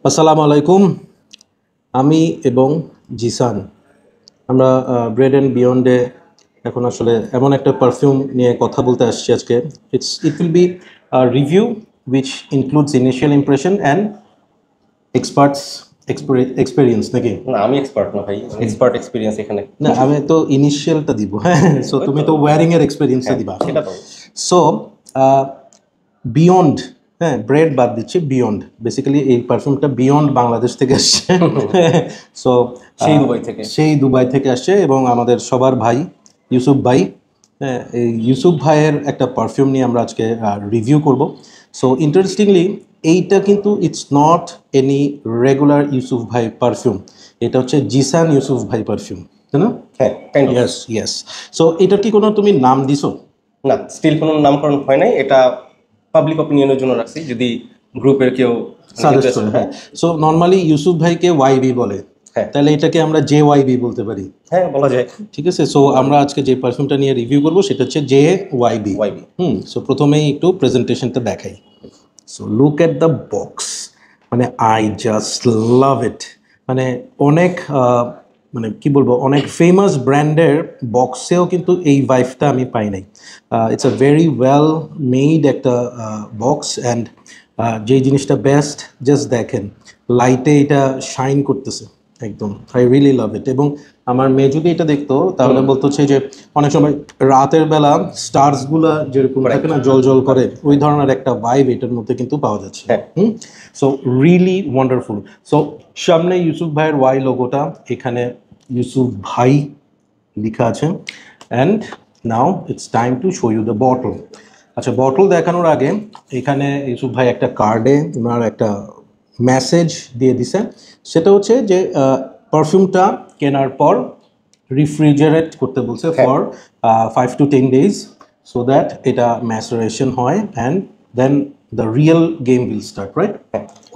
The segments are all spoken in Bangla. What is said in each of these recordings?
আসসালামু আলাইকুম। আমি এবং জিসান আমরা ব্রেড অ্যান্ড বিয়ন্ডে এখন আসলে এমন একটা পারফিউম নিয়ে কথা বলতে আসছি আজকে। It will be review which includes initial impression and experts experience নাকি? না, আমি এক্সপার্ট না ভাই, এক্সপার্ট এক্সপেরিয়েন্স এখানে না, আমি তো ইনিশিয়ালটা দিব। হ্যাঁ, সো তুমি তো ওয়্যারিং এর এক্সপেরিয়েন্সটা দিবা। সেটা তো সো বিয়ন্ড, হ্যাঁ, ব্রেড বাদ দিচ্ছি, বিয়ন্ড বেসিক্যালি এই পারফিউমটা বিয়ন্ড বাংলাদেশ থেকে আসছে। সো সেই দুবাই থেকে আসছে এবং আমাদের সবার ভাই ইউসুফ ভাই, হ্যাঁ, এই ইউসুফ ভাইয়ের একটা পারফিউম নিয়ে আমরা আজকে রিভিউ করব। সো ইন্টারেস্টিংলি এইটা কিন্তু it's not any regular Yusuf ভাই পারফিউম, এটা হচ্ছে জিসান ইউসুফ ভাই পারফিউম, তাই না? হ্যাঁ, ইয়েস ইয়েস। সো এটার কি কোনো তুমি নাম দিছো? না, স্টিল কোনো নামকরণ হয় নাই, এটা পাবলিক অপিনিয়নের জন্য রাখছি, যদি গ্রুপের কেউ সাজেস্ট করে। হ্যাঁ, সো নর্মালি ইউসুফ ভাইকে ওয়াইবি বলে, তাহলে এটাকে আমরা জে ওয়াইবি বলতে পারি। হ্যাঁ, বলা যায়। ঠিক আছে। সো আমরা আজকে যে পারফিউমটা নিয়ে রিভিউ করবো সেটা হচ্ছে জে ওয়াইবি। সো প্রথমেই একটু প্রেজেন্টেশনটা দেখাই। So look at the box, মানে আই জাস্ট লাভ ইট। মানে অনেক মানে কি বলবো, অনেক ফেমাস ব্র্যান্ডের বক্সেও কিন্তু এই ভাইবটা আমি পাই নাই। It's a very well made একটা বক্স অ্যান্ড যেই জিনিসটা বেস্ট, জাস্ট দেখেন লাইটে এটা শাইন করতেছে একদম। I really love it. এবং আমার মেয়ে যদি এটা দেখতো তাহলে বলতো হচ্ছে যে অনেক সময় রাতের বেলা স্টারসগুলা যেরকম থাকে না, জল জল করে, ওই ধরনের একটা ভাইব এটার মধ্যে কিন্তু পাওয়া যাচ্ছে। So really wonderful. সো সামনে ইউসুফ ভাইয়ের ওয়াই লোগোটা, এখানে ইউসুফ ভাই লেখা আছে। And now it's time to show you the bottle. আচ্ছা, বটল দেখানোর আগে এখানে ইউসুফ ভাই একটা কার্ডে ওনার একটা মেসেজ দিয়ে দিছে। সেটা হচ্ছে যে পারফিউমটা কেনার পর রিফ্রিজারেট করতে বলছে for 5 to 10 days, so that এটা ম্যাসারেশন হয় and then the real game will start, right?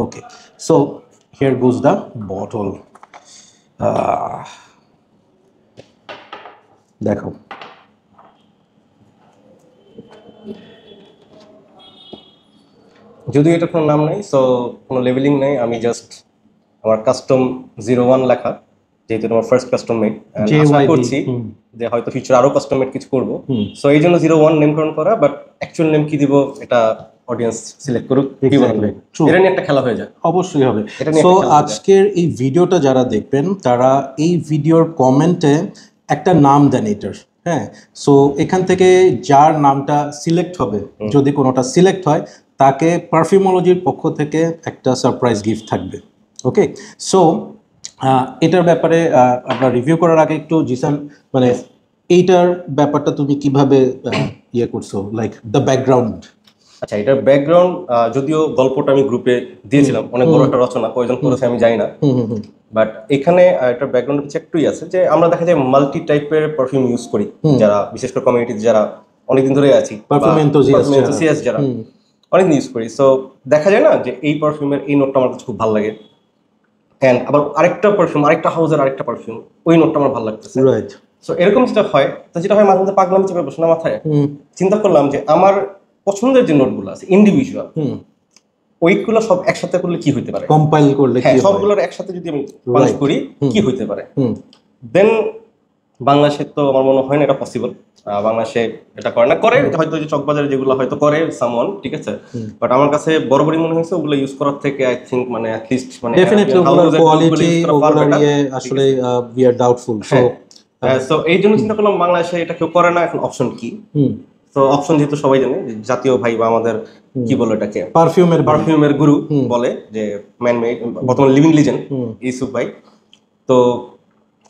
Okay, so here goes the bottle. দেখো, যদিও এটা কোনো নাম নাই, সো কোনো লেভেলিং নাই, আমি জাস্ট আমার কাস্টম 01 লেখা, যেহেতু তোমার ফার্স্ট কাস্টম মেড, আশা করছি যে হয়তো ফিউচার আরো কাস্টম মেড কিছু করবো, সো এই জন্য 01 নেমকরণ করা। বাট অ্যাকচুয়াল নেম কি দিব এটা অডিয়েন্স সিলেক্ট করুক, এটা নিয়ে একটা খেলা হয়ে যায়। অবশ্যই হবে। সো আজকের এই ভিডিওটা যারা দেখবেন তারা এই ভিডিওর কমেন্টে একটা নাম দেন এটার। হ্যাঁ, সো এখান থেকে যার নামটা সিলেক্ট হবে, যদি কোনোটা সিলেক্ট হয়, তাকে পারফিউমোলজির পক্ষ থেকে একটা সারপ্রাইজ গিফট থাকবে। ওকে, সো এটার ব্যাপারে আমরা রিভিউ করার আগে একটু জিসান, মানে এইটার ব্যাপারটা তুমি কিভাবে ইয়ে করছো, লাইক দ্য ব্যাকগ্রাউন্ড? আচ্ছা, এটার ব্যাকগ্রাউন্ড, যদিও গল্পটা আমি গ্রুপে দিয়েছিলাম, অনেক বড় একটা রচনা, কয়জন করেছে আমি জানি না, বাট এখানে এটার ব্যাকগ্রাউন্ড হচ্ছে একটুই আছে যে আমরা দেখা যায় মাল্টি টাইপের পারফিউম ইউজ করি, যারা বিশেষ করে কমিউনিটিতে যারা অনেকদিন ধরে আছি, পারফিউম এনথুসিয়াস্ট যারা অনেকদিন ইউজ করি, সো দেখা যায় না যে এই পারফিউমের এই নোটটা আমার কাছে খুব ভালো লাগে, অ্যান্ড আবার আরেকটা পারফিউম, আরেকটা হাউসের আরেকটা পারফিউম, ওই নোটটা আমার ভালো লাগতেছে। সো এরকম যেটা হয়, তো যেটা হয় মাঝে মধ্যে পাগলামি চেপে বসে না মাথায়, চিন্তা করলাম যে আমার পছন্দের যে নোটগুলো আছে ইন্ডিভিজুয়াল, ওইগুলো সব একসাথে করলে কি হইতে পারে, কম্পাইল করলে, সবগুলোর একসাথে যদি আমি পালিশ করি কি হইতে পারে। দেন বাংলাদেশে তো আমার মনে হয় না এটা পসিবল, বাংলাদেশে এটা করে না, করে হয়তো যে চকবাজারে যেগুলো হয়তো করে সামওয়ান, ঠিক আছে, বাট আমার কাছে বরাবরই মনে হয়েছে ওগুলো ইউজ করার থেকে আই থিংক মানে অ্যাট লিস্ট মানে ডেফিনেটলি ওগুলোর কোয়ালিটি, ওগুলোর আসলে উই আর ডাউটফুল। সো এই জন্য চিন্তা করলাম বাংলাদেশে এটা কেউ করে না, এখন অপশন কি? তো অপশন যেহেতু সবাই জানে, জাতীয় ভাই বা আমাদের কি বলে এটাকে পারফিউমের গুরু বলে, যে ম্যান মেড বর্তমানে লিভিং লিজেন্ড ইউসুফ ভাই, তো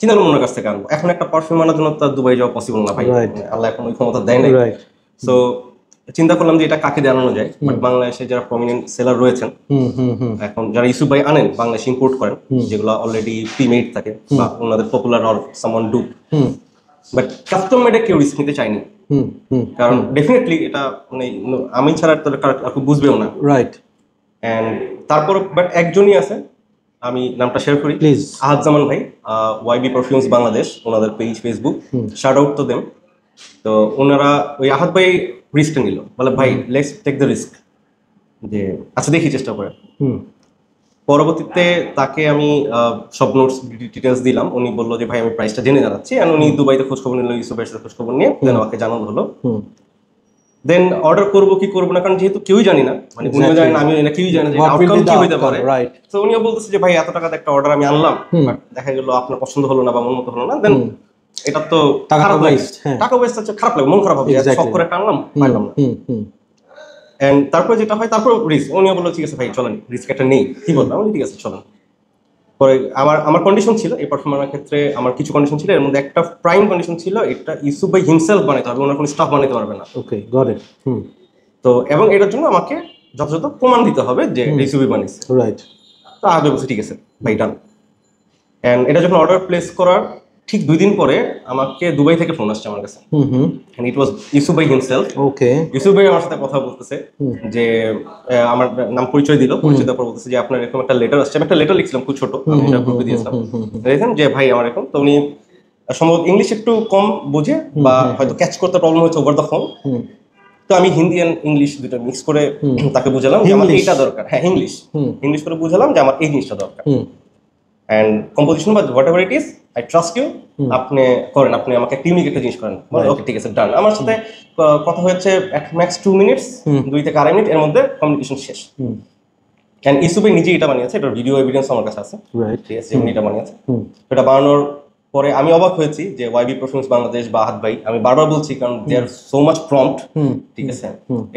চিন্তা করলাম ওনার কাছ থেকে আনবো। এখন একটা পারফিউম আনার জন্য তার দুবাই যাওয়া পসিবল না ভাই, আল্লাহ এখন ওই ক্ষমতা দেয় নাই। সো চিন্তা করলাম যে এটা কাকে জানানো যায়, বাট বাংলাদেশে যারা প্রমিনেন্ট সেলার রয়েছেন, এখন যারা ইউসুফ ভাই আনেন বাংলাদেশে ইম্পোর্ট করেন, যেগুলো অলরেডি প্রিমেড থাকে বা ওনাদের popular or someone dope, but custom মেডে কেউ রিস্ক নিতে চায়নি, কারণ ডেফিনেটলি এটা মানে আমি ছাড়া আর বুঝবেও না, রাইট? এন্ড তারপর বাট একজনই আছে, আমি নামটা শেয়ার করি, প্লিজ। আহাদ জামান ভাই, ওয়াইবি পারফিউমস বাংলাদেশ, ওনাদের পেজ ফেসবুক, শাউট আউট তো দেম। তো ওনারা ওই আহাদ ভাই রিস্কটা নিল, বলে ভাই লেটস টেক দ্য রিস্ক, যে আচ্ছা দেখি চেষ্টা করে। পরবর্তীতে তাকে আমি সব নোটস ডিটেলস দিলাম, উনি বললো যে ভাই আমি প্রাইসটা জেনে জানাচ্ছি, এন্ড উনি দুবাইতে খোঁজখবর নিল, ইউসুফের সাথে খোঁজখবর নিয়ে দেন আমাকে জানানো হলো। দেন অর্ডার করবো কি করবো না, কারণ যেহেতু কেউই জানি না, মানে উনিও জানেন আমি কেউই জানি না আউটকাম কি হইতে পারে। তো উনিও বলতেছে যে ভাই এত টাকাতে একটা অর্ডার আমি আনলাম, বাট দেখা গেল আপনার পছন্দ হলো না বা মন মতো হলো না, দেন এটা তো খারাপ লাগে, টাকা ওয়েস্ট হচ্ছে, খারাপ লাগে, মন খারাপ হবে, শখ করে একটা আনলাম পাইলাম না। এন্ড তারপরে যেটা হয়, তারপর রিস্ক, উনিও বললো ঠিক আছে ভাই চলেন রিস্ক একটা নেই, কি বললাম আমি ঠিক আছে চলেন। পরে আমার কন্ডিশন ছিল এই পারফর্মারের ক্ষেত্রে, আমার কিছু কন্ডিশন ছিল, এর মধ্যে একটা প্রাইম কন্ডিশন ছিল এটা ইউসুফ ভাই হিমসেলফ বানাইতে হবে, ওনার কোনো স্টাফ বানাইতে পারবে না। ওকে, গট ইট। তো এবং এটার জন্য আমাকে যথাযথ প্রমাণ দিতে হবে যে ইউসুফই বানিয়েছে, রাইট। তো আগে বলছে ঠিক আছে ভাই ডান। এন্ড এটা যখন অর্ডার প্লেস করার ঠিক 2 দিন পরে আমাকে দুবাই থেকে ফোন আসছে আমার কাছে, এন্ড ইট ওয়াজ ইউসুফ ভাই হিমসেলফ। ওকে, ইউসুফ ভাই আমার সাথে কথা বলতেছে, যে আমার নাম পরিচয় দিল, পরিচয় দেওয়ার পর বলতেছে যে আপনার এরকম একটা লেটার আসছে, আমি একটা লেটার লিখছিলাম খুব ছোট, আমি এটা গ্রুপে দিয়েছিলাম, দেখেন যে ভাই আমার এরকম। তো উনি সম্ভবত ইংলিশ একটু কম বুঝে বা হয়তো ক্যাচ করতে প্রবলেম হচ্ছে ওভার দ্য ফোন, তো আমি হিন্দি এন্ড ইংলিশ দুটো মিক্স করে তাকে বুঝালাম যে আমার এইটা দরকার, হ্যাঁ ইংলিশ করে বুঝালাম যে আমার এই জিনিসটা দরকার, এন্ড কম্পোজিশন বা whatever it is, I trust you, আপনি করেন, আপনি আমাকে একটা ইউনিক একটা জিনিস করেন। ওকে ঠিক আছে ডান। আমার সাথে কথা হচ্ছে ম্যাক্স 2 মিনিটস, 2 থেকে 2.5 মিনিট, এর মধ্যে কমিউনিকেশন শেষ। এন্ড ইউসুফ নিজে এটা বানিয়েছে, এটা ভিডিও এভিডেন্স আমার কাছে আছে, ঠিক আছে, উনি এটা বানিয়েছে। এটা বানানোর পরে আমি অবাক হয়েছি যে ওয়াইবি পারফরমেন্স বাংলাদেশ বা আহাদ ভাই, আমি বারবার বলছি কারণ দে আর সো মাচ প্রম্পট, ঠিক আছে।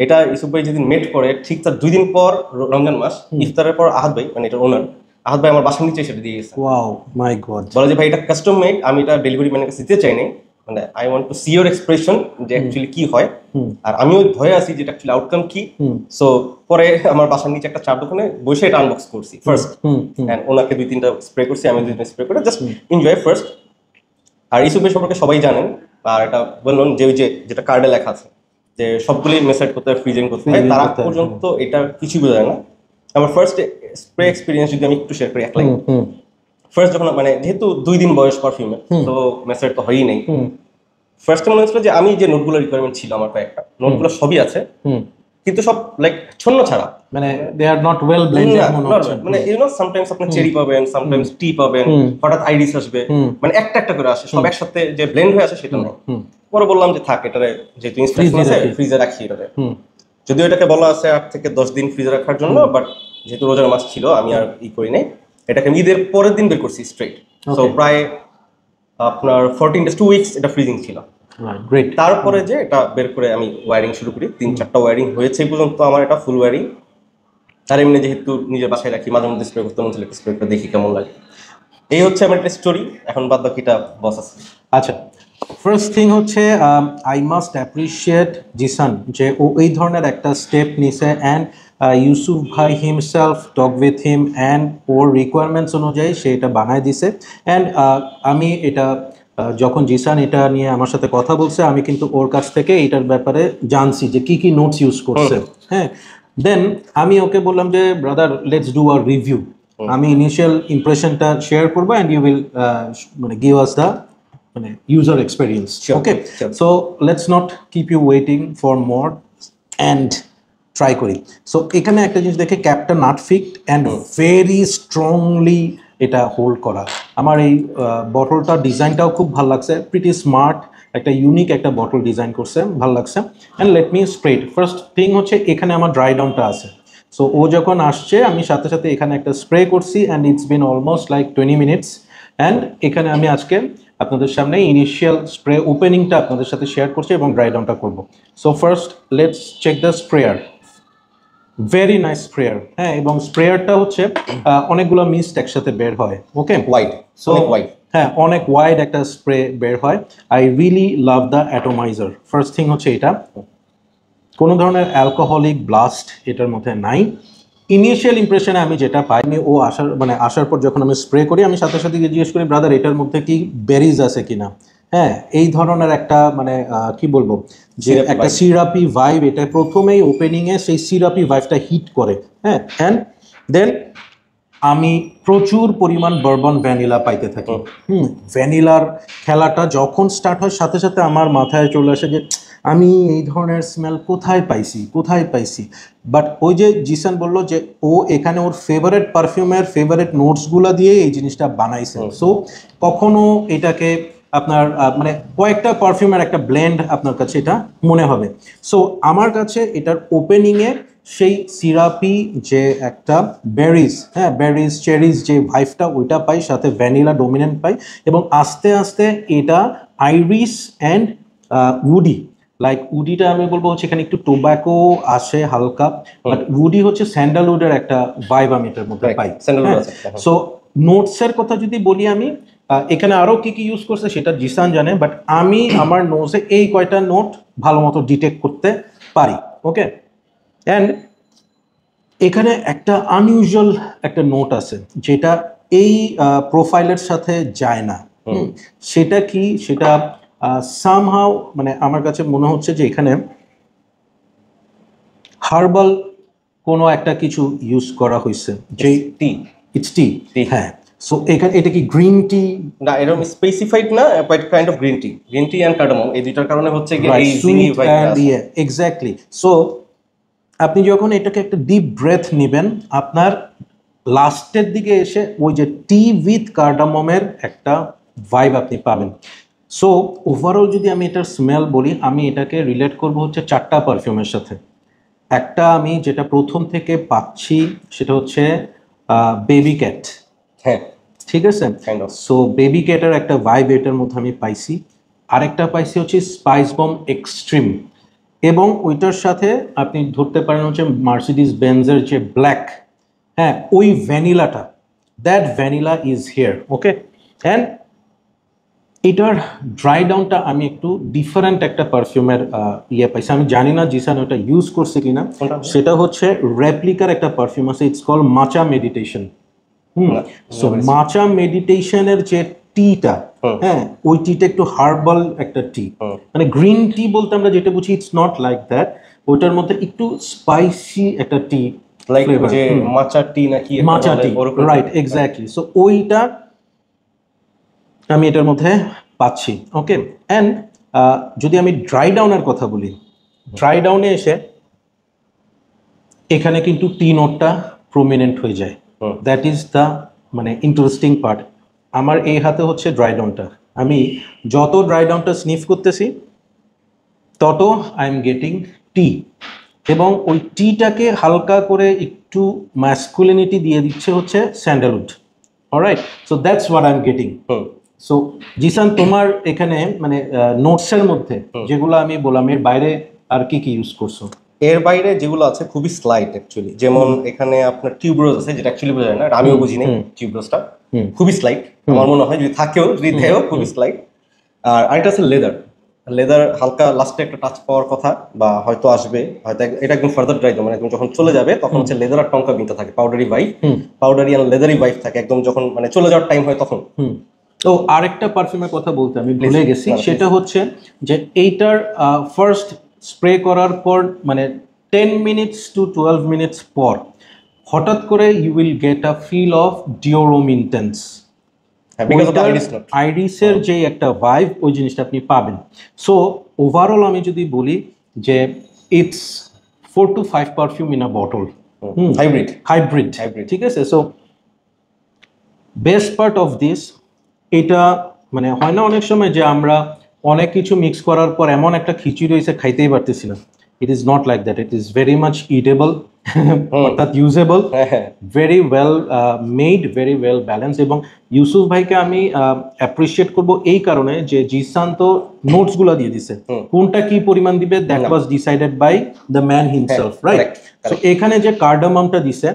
এটা ইউসুফ ভাই যেদিন মেট করে ঠিক তার 2 দিন পর রমজান মাস ইফতারের পর আহাদ ভাই, মানে এটা ওনার আহাদ ভাই আমার বাসার নিচে সেটা দিয়ে গেছে। ওয়াও মাই গড, বলে যে ভাই এটা কাস্টম মেড, আমি এটা ডেলিভারি ম্যানের কাছে দিতে চাই নাই, মানে I want to C your expression যে অ্যাকচুয়ালি কি হয়, আর আমিও ভয়ে আছি যে অ্যাকচুয়ালি আউটকাম কি। সো পরে আমার বাসার নিচে একটা চার দোকানে বসে এটা আনবক্স করছি ফার্স্ট, এন্ড ওনাকে 2-3টা স্প্রে করছি, আমি 2-3টা স্প্রে করে জাস্ট এনজয় ফার্স্ট। আর ইউসুফের সম্পর্কে সবাই জানেন, আর এটা বললাম যে ওই যেটা কার্ডে লেখা আছে যে সবগুলি মেসেজ করতে হয়, ফ্রিজিং করতে হয়, তার আগ পর্যন্ত এটা কিছু বোঝা যায় না। আমার ফার্স্ট স্প্রে এক্সপিরিয়েন্স যদি আমি একটু শেয়ার করি, এক লাইন। ফার্স্ট যখন মানে যেহেতু 2 দিন বয়স পারফিউমের, তো মেসেজ তো হয়ই নেই। ফার্স্টে মনে হচ্ছিল যে আমি যে নোটগুলো রিকোয়ারমেন্ট ছিল আমার কয়েকটা, নোটগুলো সবই আছে, কিন্তু সব লাইক ছন্ন ছাড়া, মানে দে আর নট ওয়েল ব্লেন্ডেড মনে হচ্ছে। মানে ইউ নো সামটাইমস আপনি চেরি পাবেন, সামটাইমস টি পাবেন, হঠাৎ আইরিস আসবে, মানে একটা একটা করে আসে, সব একসাথে যে ব্লেন্ড হয়ে আসে সেটা না। পরে বললাম যে থাক, এটারে যেহেতু ইনস্ট্রাকশন আছে ফ্রিজে রাখি, এটারে যদিও এটাকে বলা আছে 8 থেকে 10 দিন ফ্রিজে রাখার জন্য, বাট যেহেতু রোজার মাস ছিল আমি আর করি নাই, এটাকে আমি ঈদের পরের দিন বের করছি স্ট্রেট। সো প্রায় আপনার 14 days 2 weeks এটা ফ্রিজিং ছিল। তারপরে যে এটা বের করে আমি ওয়ারিং শুরু করি, 3-4টা ওয়ারিং হয়েছে এই পর্যন্ত আমার, এটা ফুল ওয়ারিং। আর এমনি যেহেতু নিজের বাসায় রাখি, মাঝে মধ্যে স্প্রে করতে মন চাইলে স্প্রে করে দেখি কেমন লাগে। এই হচ্ছে আমার একটা স্টোরি, এখন বাদ বাকিটা বস আছে। আচ্ছা, ফার্স্ট থিং হচ্ছে আই মাস্ট অ্যাপ্রিশিয়েট জিসান যে ও এই ধরনের একটা স্টেপ নিছে, অ্যান্ড ইউসুফ ভাই himself talk with him, and or requirements অনুযায়ী সে এটা বানায় দিছে। অ্যান্ড আমি এটা যখন জিসান এটা নিয়ে আমার সাথে কথা বলছে, আমি কিন্তু ওর কাছ থেকে এটার ব্যাপারে জানছি যে কি কি নোটস ইউজ করছে। হ্যাঁ, দেন আমি ওকে বললাম যে brother let's do a review, আমি ইনিশিয়াল ইমপ্রেশনটা শেয়ার করবো, অ্যান্ড ইউ উইল মানে গিভ আস দ্য মানে user experience. Okay, so let's not keep you waiting for more, and try করি। সো এখানে একটা জিনিস দেখে, ক্যাপটা not fixed and very strongly এটা হোল্ড করা। আমার এই বটলটার ডিজাইনটাও খুব ভালো লাগছে, প্রিটি স্মার্ট, একটা ইউনিক একটা বটল ডিজাইন করছে, ভালো লাগছে। And let me spread. First thing হচ্ছে এখানে আমার ড্রাই ডাউনটা আছে, সো ও যখন আসছে আমি সাথে সাথে এখানে একটা স্প্রে করছি, and it's been almost like 20 minutes। And এখানে আমি আজকে আপনাদের সামনে ইনিশিয়াল স্প্রে ওপেনিংটা আপনাদের সাথে শেয়ার করছি এবং ড্রাই ডাউনটা করবো। So first let's check the sprayer, very nice sprayer. হ্যাঁ, এবং স্প্রেয়ারটা হচ্ছে অনেকগুলো মিস্ট একসাথে বের হয়। ওকে, ওয়াইড, সো ওয়াইড, হ্যাঁ অনেক ওয়াইড একটা স্প্রে বের হয়। I really love the atomizer. First thing হচ্ছে এটা কোনো ধরনের অ্যালকোহলিক ব্লাস্ট এটার মধ্যে নাই। ইনিশিয়াল ইমপ্রেশনে আমি যেটা পাই, আমি ও আসার পর যখন আমি স্প্রে করি, আমি সাথে সাথে জিজ্ঞেস করি ব্রাদার এটার মধ্যে কি বেরিজ আছে কিনা। হ্যাঁ, এই ধরনের একটা মানে কি বলবো যে একটা সিরাপি ভাইব, এটা প্রথমেই ওপেনিংয়ে সেই সিরাপি ভাইবটা হিট করে। হ্যাঁ, অ্যান্ড দেন আমি প্রচুর পরিমাণ বারবন ভ্যানিলা পাইতে থাকি। ভ্যানিলার খেলাটা যখন স্টার্ট হয় সাথে সাথে আমার মাথায় চলে আসে যে আমি এই ধরনের স্মেল কোথায় পাইছি। বাট ওই যে জিসান বললো যে ও এখানে ওর ফেভারিট পারফিউমের ফেভারিট নোটসগুলো দিয়ে এই জিনিসটা বানাইছে। সো কখনো এটাকে আপনার মানে কয়েকটা পারফিউমের একটা ব্লেন্ড আপনার কাছে এটা মনে হবে। সো আমার কাছে এটার ওপেনিংয়ে সেই সিরাপি যে একটা বেরিজ, হ্যাঁ বেরিজ চেরিজ যে ভাইভটা ওইটা পাই, সাথে ভ্যানিলা ডোমিনেন্ট পাই, এবং আস্তে আস্তে এটা আইরিস অ্যান্ড উডি, লাইক উডিটা আমি বলবো হচ্ছে এখানে একটু টোব্যাকো আসে হালকা, বাট উডি হচ্ছে স্যান্ডালউডের একটা ভাইব আমি এটার মধ্যে পাই। সো নোটসের কথা যদি বলি আমি এখানে আরো কি কি ইউজ করছে সেটা জিসান জানে, বাট আমি আমার নোটসে এই কয়টা নোট ভালো মতো ডিটেক্ট করতে পারি। ওকে, অ্যান্ড এখানে একটা আনইউজুয়াল একটা নোট আছে যেটা এই প্রোফাইলের সাথে যায় না। সেটা কি, সেটা সামহাও মানে আমার কাছে মনে হচ্ছে যে এখানে হার্বাল কোনো একটা কিছু ইউজ করা হয়েছে, যে টি, ইটস টি, হ্যাঁ। সো এখানে এটা কি গ্রিন টি? না, এরকম স্পেসিফাইড না, but kind of green tea and cardamom, এই দুইটার কারণে হচ্ছে কি এই জিনি ভাইবটা আছে। এক্স্যাক্টলি। সো আপনি যখন এটাকে একটা ডিপ ব্রেথ নেবেন, আপনার লাস্টের দিকে এসে ওই যে টি উইথ কার্ডামমের একটা ভাইব আপনি পাবেন। সো ওভারঅল যদি আমি এটার স্মেল বলি, আমি এটাকে রিলেট করব হচ্ছে 4টা পারফিউমের সাথে। একটা আমি যেটা প্রথম থেকে পাচ্ছি সেটা হচ্ছে বেবি ক্যাট, হ্যাঁ ঠিক আছে। সো বেবি ক্যাটের একটা ভাইব এটার মধ্যে আমি পাইছি। আরেকটা পাইছি হচ্ছে স্পাইস বম এক্সট্রিম, এবং ওইটার সাথে আপনি ধরতে পারেন হচ্ছে মার্সিডিজ বেঞ্জের যে ব্ল্যাক, হ্যাঁ ওই ভ্যানিলাটা, that vanilla is here. Okay, and এটার ড্রাই ডাউনটা আমি একটু ডিফারেন্ট একটা পারফিউমের ইয়ে পাইছি। আমি জানি না জিসান ওটা ইউজ করছে কিনা, সেটা হচ্ছে রেপ্লিকার একটা পারফিউম আছে, ইটস কল মাচা মেডিটেশন। সো মাচা মেডিটেশনের যে টিটা, হ্যাঁ ওই টিটা একটু হার্বাল একটা টি, মানে গ্রিন টি বলতে আমরা যেটা বুঝি ইটস নট লাইক দ্যাট, ওইটার মধ্যে একটু স্পাইসি একটা টি, লাইক যে মাচা টি নাকি মাচা টি, রাইট এক্স্যাক্টলি। সো ওইটা আমি এটার মধ্যে পাচ্ছি। ওকে, অ্যান্ড যদি আমি ড্রাই ডাউনের কথা বলি, ড্রাই ডাউনে এসে এখানে কিন্তু টি নোটটা প্রমিনেন্ট হয়ে যায়। দ্যাট ইজ দ্য মানে ইন্টারেস্টিং পার্ট। আমার এই হাতে হচ্ছে ড্রাই ডাউনটা, আমি যত ড্রাই ডাউনটা স্নিফ করতেছি তত আই এম গেটিং টি, এবং ওই টিটাকে হালকা করে একটু ম্যাসকুলিনিটি দিয়ে দিচ্ছে হচ্ছে sandalwood. Alright, so that's what I am getting. সো জিসান, তোমার এখানে মানে নোটসের মধ্যে যেগুলো আমি বললাম এর বাইরে আর কি কি ইউজ করছো? এর বাইরে যেগুলো আছে খুবই স্লাইট অ্যাকচুয়ালি, যেমন এখানে আপনার টিউবরোজ আছে, যেটা অ্যাকচুয়ালি বোঝা যায় না, আমিও বুঝি নাই টিউবরোজটা, খুবই স্লাইট আমার মনে হয়, যদি থাকেও খুবই স্লাইট। আর আরেকটা আছে লেদার হালকা লাস্টে একটা টাচ পাওয়ার কথা, বা হয়তো আসবে, হয়তো এটা একদম ফার্দার ড্রাই, মানে একদম যখন চলে যাবে তখন হচ্ছে লেদার আর টঙ্কা বিনতে থাকে, পাউডারি অ্যান্ড লেদারি ভাইব থাকে একদম, যখন মানে চলে যাওয়ার টাইম হয় তখন। তো আরেকটা পারফিউমের কথা বলতে আমি ভুলে গেছি, সেটা হচ্ছে যে এইটার ফার্স্ট স্প্রে করার পর মানে 10 মিনিটস টু 12 মিনিটস পর হঠাৎ করে you will get a feel of Dior Homme intense, আইরিসের যে একটা ভাইব, ওই জিনিসটা আপনি পাবেন। সো ওভারঅল আমি যদি বলি যে it's 4 to 5 perfume in a bottle, hybrid, ঠিক আছে। So best part of this, এটা মানে হয় না অনেক সময় যে আমরা অনেক কিছু মিক্স করার পর এমন একটা খিচুড়ি হয়েছে খাইতেই পারতেছি না, it is not like that, it is very much eatable, অর্থাৎ usable, very well made, very well balance. এবং ইউসুফ ভাইকে আমি অ্যাপ্রিসিয়েট করব এই কারণে যে জিসান তো নোটসগুলো দিয়ে দিছে, কোনটা কি পরিমাণ দিবে that was decided by the man himself, right. So এখানে যে কার্ডামামটা দিছে,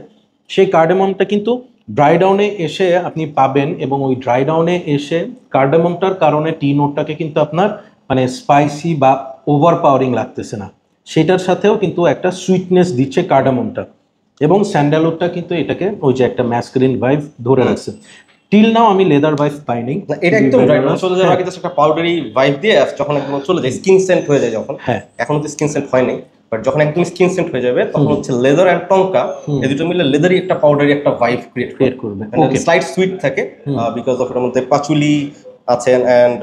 সেই কার্ডামামটা কিন্তু ড্রাই ডাউনে এসে আপনি পাবেন, এবং ওই ড্রাই ডাউনে এসে কার্ডামমটার কারণে টি নোটটাকে কিন্তু আপনার মানে স্পাইসি বা ওভার পাওয়ারিং লাগতেছে না, সেটার সাথেও কিন্তু একটা সুইটনেস দিচ্ছে কার্ডামমটা, এবং স্যান্ডালউডটা কিন্তু এটাকে ওই যে একটা ম্যাসকুলিন ভাইব ধরে রাখছে। টিল নাও আমি লেদার ভাইব পাই নাই, এটা একদম চলে যাওয়ার আগে একটা পাউডারি ভাইব দিয়ে যখন একদম চলে যায়, স্কিন সেন্ট হয়ে যায় যখন, এখন তো স্কিন সেন্ট হয় নাই, বাট যখন একদম স্কিন সেন্ট হয়ে যাবে তখন হচ্ছে লেদার এন্ড টঙ্কা এই দুটো মিলে লেদারি একটা পাউডারি একটা ভাইব ক্রিয়েট করবে স্লাইট সুইট থাকে বিকজ অফ এর মধ্যে পাচুলি আছে এন্ড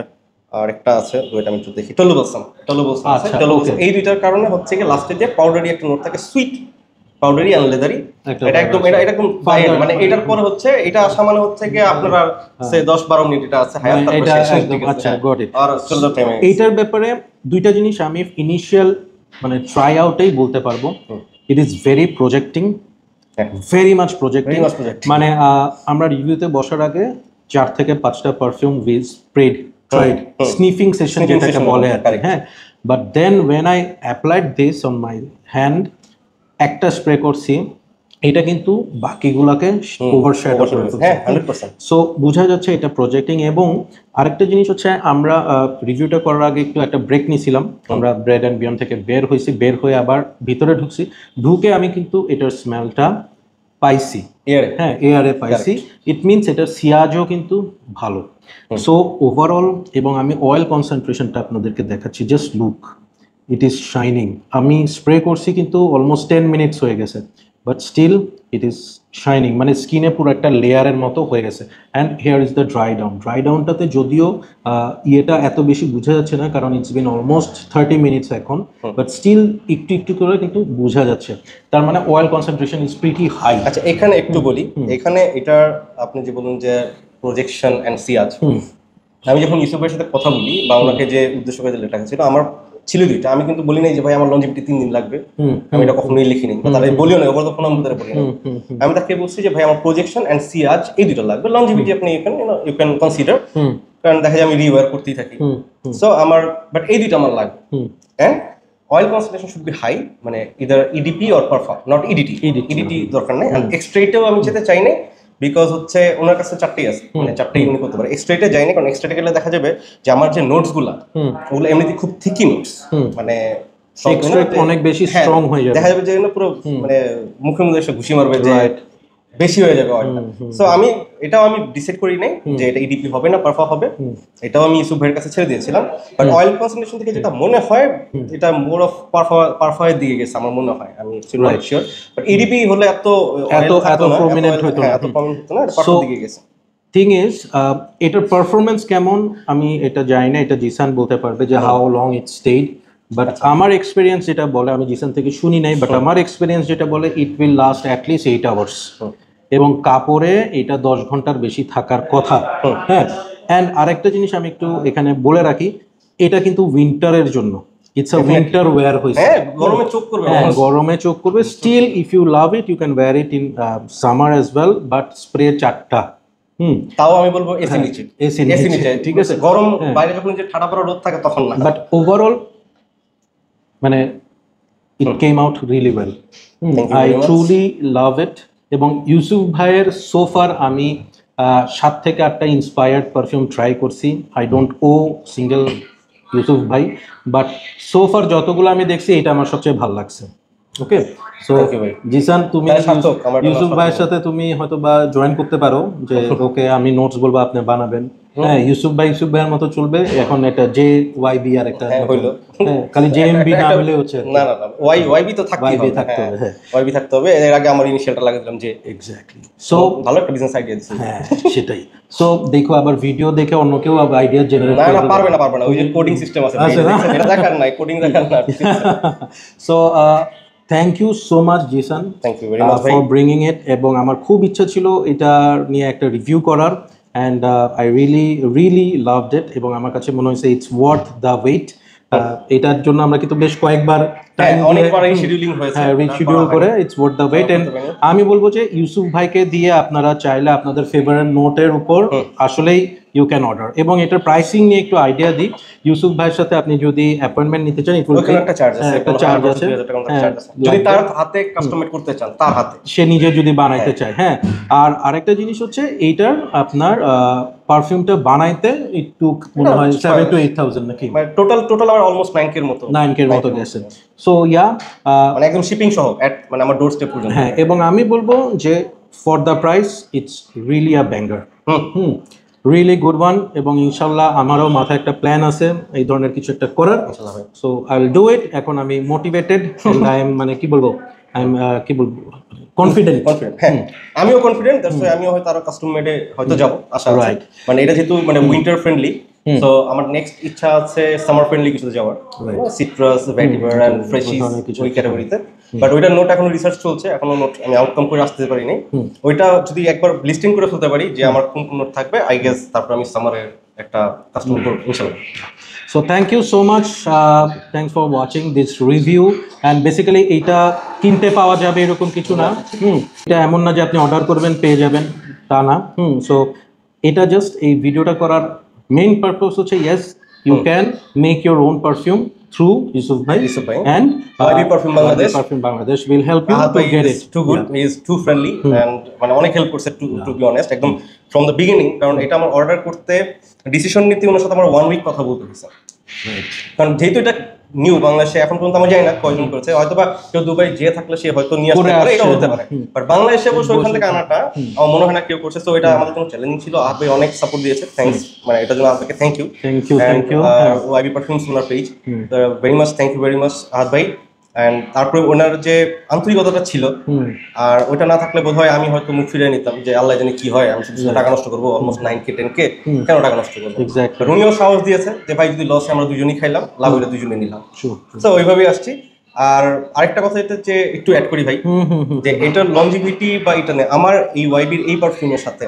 আর একটা আছে যেটা আমি একটু দেখি টলুবলসাম আছে এই দুইটার কারণে হচ্ছে কি লাস্টে যে পাউডারি একটা নোট থাকে সুইট পাউডারি এন্ড লেদারি এটা একদম মানে এটার পরে হচ্ছে এটা আসা মানে হচ্ছে কি আপনারা সে 10-12 মিনিট এটা আছে হায়াত তারপর আচ্ছা গট ইট আর চলো টাইম এইটার ব্যাপারে দুইটা জিনিস আমি ইনিশিয়াল মানে ট্রাই আউটেই বলতে পারবো it is very projecting very much projecting মানে আমরা রিভিউতে বসার আগে 4 থেকে 5টা perfume we spread tried sniffing session যেটাকে বলে আর কি হ্যাঁ but then when I applied this on my hand একটা স্প্রে করছি এটা কিন্তু বাকিগুলোকে ওভারশ্যাডো করে ফেলছে সো বোঝা যাচ্ছে এটা প্রজেক্টিং এবং আরেকটা জিনিস হচ্ছে আমরা রিভিউটা করার আগে একটু একটা ব্রেক নিয়েছিলাম আমরা ব্রেড অ্যান্ড বিয়ন্ড থেকে বের হয়ে আবার ভিতরে ঢুকে আমি কিন্তু এটার স্মেলটা পাইছি হ্যাঁ এয়ারে পাইছি ইট মিনস এটার সিয়াজও কিন্তু ভালো সো ওভারঅল এবং আমি অয়েল কনসেন্ট্রেশনটা আপনাদেরকে দেখাচ্ছি just look it is shining আমি স্প্রে করছি কিন্তু অলমোস্ট 10 মিনিটস হয়ে গেছে but still it is shining মানে স্কিনে পুরো একটা লেয়ারের মতো হয়ে গেছে and here is the dry ডাউনটাতে যদিও ইয়েটা এত বেশি বোঝা যাচ্ছে না কারণ ইটস বিন অলমোস্ট 30 মিনিটস এখন বাট স্টিল একটু করে কিন্তু বোঝা যাচ্ছে তার মানে oil concentration is pretty high আচ্ছা এখানে একটু বলি এখানে এটার আপনি যে বলুন যে প্রজেকশন অ্যান্ড সিয়াজ আমি যখন ইউসুফের সাথে কথা বলি বা ওনাকে যে উদ্দেশ্য করে লেখা ছিল আমার ছিল দুইটা আমি কিন্তু বলি নাই যে ভাই আমার লঞ্জিভিটি 3 দিন লাগবে আমি এটা কখনোই লিখিনি তাহলে বলিও না ওভার দ্য ফোন আমি বলি না আমি তাকে বলছি যে ভাই আমার প্রজেকশন এন্ড সিয়াজ এই দুটো লাগবে লঞ্জিভিটি আপনি ইউ ক্যান কনসিডার কারণ দেখা যায় আমি রিওয়ার করতেই থাকি সো আমার বাট এই দুটো আমার লাগবে and oil concentration should be high মানে either EDP or parfum not EDT দরকার নেই এন্ড এক্সট্রেটেও আমি যেতে চাই না বিকজ হচ্ছে ওনার কাছে 4টেই আছে মানে 4টেই উনি করতে পারে এক্সট্রেটে যায়নি কারণ এক্সট্রেটে গেলে দেখা যাবে যে আমার যে নোটস গুলো ওগুলো এমনিতে খুব থিকি নোটস মানে অনেক বেশি স্ট্রং হয়ে যাবে দেখা যাবে যে পুরো মানে মুখে এসে ঘুষি মারবে যে বেশি হয়ে যাবে অয়েলটা সো এটাও আমি ডিসাইড করি নাই যে এটা ইডিপি হবে না পারফর্ম হবে এটাও আমি ইউসুফ ভাইয়ের কাছে ছেড়ে দিয়েছিলাম বাট অয়েল কনসেন্ট্রেশন থেকে যেটা মনে হয় এটা মোর অফ পারফর্মের দিকে গেছে আমার মনে হয় আমি নট শিওর বাট ইডিপি হলে এত প্রমিনেন্ট হতো না এত প্রমিনেন্ট হতো না এটা পারফর্ম দিকে গেছে থিং ইজ এটার পারফরমেন্স কেমন আমি এটা জানি না এটা জিসান বলতে পারবে যে how long it stayed but আমার এক্সপিরিয়েন্স যেটা বলে আমি জিসান থেকে শুনি নাই বাট আমার এক্সপিরিয়েন্স যেটা বলে it will last at least 8 hours এবং কাপড়ে এটা 10 ঘন্টার বেশি থাকার কথা হ্যাঁ অ্যান্ড আরেকটা জিনিস আমি একটু এখানে বলে রাখি এটা কিন্তু উইন্টারের জন্য ইটস আ উইন্টার ওয়্যার হইছে গরমে চোখ করবে still if you love it you can wear it in summer as well but spray 4টা তাও আমি বলবো এসি নিচে ঠিক আছে গরম বাইরে যখন যে ঠাডা পড়া রোদ থাকে তখন না বাট ওভারঅল মানে it came out really well I truly love it এবং ইউসুফ ভাইয়ের সোফার আমি 7 থেকে 8টা ইন্সপায়ার্ড পারফিউম ট্রাই করছি আই ডোন্ট ও সিঙ্গেল ইউসুফ ভাই বাট সোফার যতগুলো আমি দেখছি এটা আমার সবচেয়ে ভালো লাগছে ওকে সো জিসান তুমি ইউসুফ ভাইয়ের সাথে তুমি হয়তো বা জয়েন করতে পারো যে ওকে আমি নোটস বলবো আপনি বানাবেন হ্যাঁ ইউসুফ ভাইয়ের মতো চলবে এখন এটা JYB আর একটা হইলো খালি JMB না হলে হচ্ছে না YYB তো থাকতে হবে হ্যাঁ YB থাকতে হবে এর আগে আমার ইনিশিয়ালটা লাগিয়ে দিলাম যে এক্স্যাক্টলি সো ভালো একটা বিজনেস আইডিয়া দিছি হ্যাঁ সেটাই সো দেখো আবার ভিডিও দেখে অন্য কেউ আইডিয়া জেনারেট না পারবে না ওই যে কোডিং সিস্টেম আছে এটা দেখার নাই কোডিং দেখার না so thank you so much Zishan thank you very much for bringing it এবং আমার খুব ইচ্ছা ছিল এটা নিয়ে একটা রিভিউ করার and I really loved it এবং আমার কাছে মনে হয়েছে ইটস ওয়ার্থ দ্য ওয়েট এটার জন্য আমরা কিন্তু বেশ কয়েকবার রিশিডিউল করে it's worth the wait and আমি বলবো যে ইউসুফ ভাইকে দিয়ে আপনারা চাইলে আপনাদের ফেভারিট নোটের উপর আসলেই ইউ ক্যান অর্ডার এবং এটার প্রাইসিং নিয়ে একটু আইডিয়া দিই ইউসুফ ভাইয়ের সাথে আপনি যদি অ্যাপয়েন্টমেন্ট নিতে চান একটা চার্জ আছে যদি তার হাতে কাস্টমাইজ করতে চান তার হাতে সে নিজে যদি বানাইতে চায় হ্যাঁ আর আরেকটা জিনিস হচ্ছে এইটার আপনার পারফিউমটা বানাইতে একটু মনে হয় 7 to 8,000 নাকি টোটাল আমার অলমোস্ট 9K এর মতো গেছে সো ইয়া মানে একদম শিপিং সহ মানে আমার ডোর স্টেপ পর্যন্ত হ্যাঁ এবং আমি বলবো যে for the price it's really a banger really good one, এবং ইনশাল্লাহ আমারও মাথায় একটা প্ল্যান আছে এই ধরনের কিছু একটা করার। ইনশাআল্লাহ ভাই। So I will do it. এখন আমি মোটিভেটেড, আই এম মানে কি বলবো, আই এম কি বলবো, কনফিডেন্ট। হ্যাঁ, আমিও কনফিডেন্ট, দ্যাটস ওয়াই আমিও হয়তো আরো কাস্টম মেডে হয়তো যাব, আশা আছে। মানে এটা যেহেতু মানে উইন্টার ফ্রেন্ডলি, সো আমার নেক্সট ইচ্ছা আছে সামার ফ্রেন্ডলি কিছু যাওয়ার, সিট্রাস, ভেটিভার এন্ড ফ্রেশিস ওই ক্যাটাগরিতে। বাট ওইটার নোট এখনো রিসার্চ চলছে, এখনো নোট আমি আউটকাম করে আসতে পারিনি। ওইটা যদি একবার লিস্টিং করে ফেলতে পারি যে আমার কোন কোন নোট থাকবে, আই গেস তারপর আমি সামারের একটা কাস্টম করব ইনশাআল্লাহ। So thank you so much. Thanks for watching this review. And basically এটা কিনতে পাওয়া যাবে এরকম কিছু না। এটা এমন না যে আপনি অর্ডার করবেন পেয়ে যাবেন, তা না। সো এটা জাস্ট এই ভিডিওটা করার মেইন পারপাস হচ্ছে yes you can make your own perfume through Yusuf ভাই and YB Perfume Bangladesh will help you to get it. Too good, he is too friendly and মানে অনেক হেল্প করছে to be honest, একদম from the beginning। কারণ এটা আমার অর্ডার করতে ডিসিশন নিতে ওনার সাথে আমার 1 উইক কথা বলতে হয়েছে, কারণ যেহেতু এটা নিউ বাংলাদেশে এখন পর্যন্ত আমি জানি না কয়জন করেছে, হয়তো বা কেউ দুবাই যেয়ে থাকলে সে হয়তো নিয়ে আসতে পারে, এটা হতে পারে। বাট বাংলাদেশে বসে ওখান থেকে আনাটা আমার মনে হয় না কেউ করছে। তো এটা আমাদের জন্য চ্যালেঞ্জিং ছিল। আহাদ ভাই অনেক সাপোর্ট দিয়েছে, থ্যাঙ্কস, মানে এটার জন্য আপনাকে থ্যাংক ইউ। YB Perfumes ওনার পেজ, very much thank you very much Ahad ভাই। অ্যান্ড তারপরে ওনার যে আন্তরিকতাটা ছিল, আর ওইটা না থাকলে বোধহয় আমি হয়তো মুখ ফিরিয়ে নিতাম যে আল্লাহ জানি কি হয়, আমি শুধু টাকা নষ্ট করবো, অলমোস্ট 9K 10K কেন টাকা নষ্ট করবো। উনিও সাহস দিয়েছে যে ভাই যদি লস আমরা দুজনেই খাইলাম, লাভ হলে দুজনে নিলাম। তো ওইভাবেই আসছি। আর আরেকটা কথা এটা যে একটু অ্যাড করি ভাই, যে এটার লঞ্জিভিটি বা এটা নেই, আমার এই ওয়াইবির এই পারফিউমের সাথে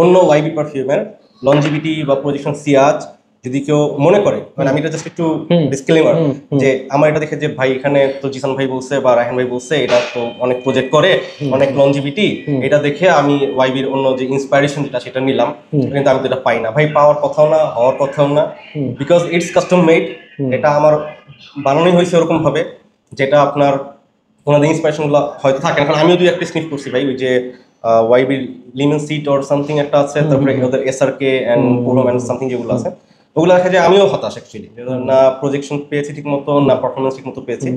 অন্য ওয়াইবি পারফিউমের লঞ্জিভিটি বা প্রজেকশন সিয়াজ যদি কেউ মনে করে, মানে আমি এটা জাস্ট একটু ডিসক্লেমার যে আমার এটা দেখে যে ভাই এখানে তো জিসান ভাই বলছে বা রায়হান ভাই বলছে এটা তো অনেক প্রজেক্ট করে, অনেক লঞ্জিভিটি, এটা দেখে আমি ওয়াইবির অন্য যে ইন্সপাইরেশন যেটা সেটা নিলাম, কিন্তু আমি তো এটা পাই না ভাই, পাওয়ার কথাও না, হওয়ার কথাও না, বিকজ ইটস কাস্টম মেড। এটা আমার বানানোই হয়েছে ওরকম ভাবে যেটা আপনার ওনাদের ইন্সপাইরেশনগুলো হয়তো থাকে না। কারণ আমিও দুই একটা স্নিফ করছি ভাই, ওই যে ওয়াইবির লিমেন সিট অর সামথিং একটা আছে, তারপরে ওদের SRK এন্ড পোলোম এন্ড সামথিং যেগুলো আছে, ওগুলো দেখা যায় আমিও হতাশ অ্যাকচুয়ালি, না প্রজেকশন পেয়েছি ঠিক মতো, না পারফরমেন্স ঠিক মতো পেয়েছি।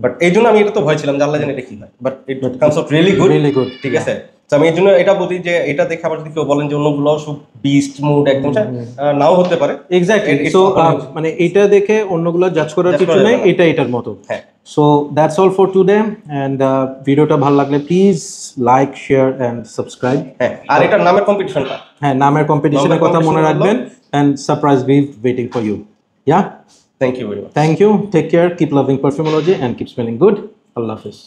বাট এই জন্য আমি এটা তো ভয় ছিলাম যে আল্লাহ জানে এটা কি হয়, but it comes out really good, ঠিক আছে। তো আমি এই জন্য এটা বলি যে এটা দেখে আবার যদি কেউ বলেন যে অন্যগুলো সব বিস্ট মুড একদম, নাও হতে পারে। এক্স্যাক্টলি। সো মানে এটা দেখে অন্যগুলো জাজ করার কিছু নেই, এটা এটার মতো। হ্যাঁ। So that's all for today, and ভিডিওটা ভালো লাগলে please like, share and subscribe. হ্যাঁ, আর এটার নামের কম্পিটিশনটা, হ্যাঁ নামের কম্পিটিশনের কথা মনে রাখবেন, and surprise gift waiting for you. Yeah, thank you very much. Thank you, take care, keep loving perfumology and keep smelling good. Allah Hafiz.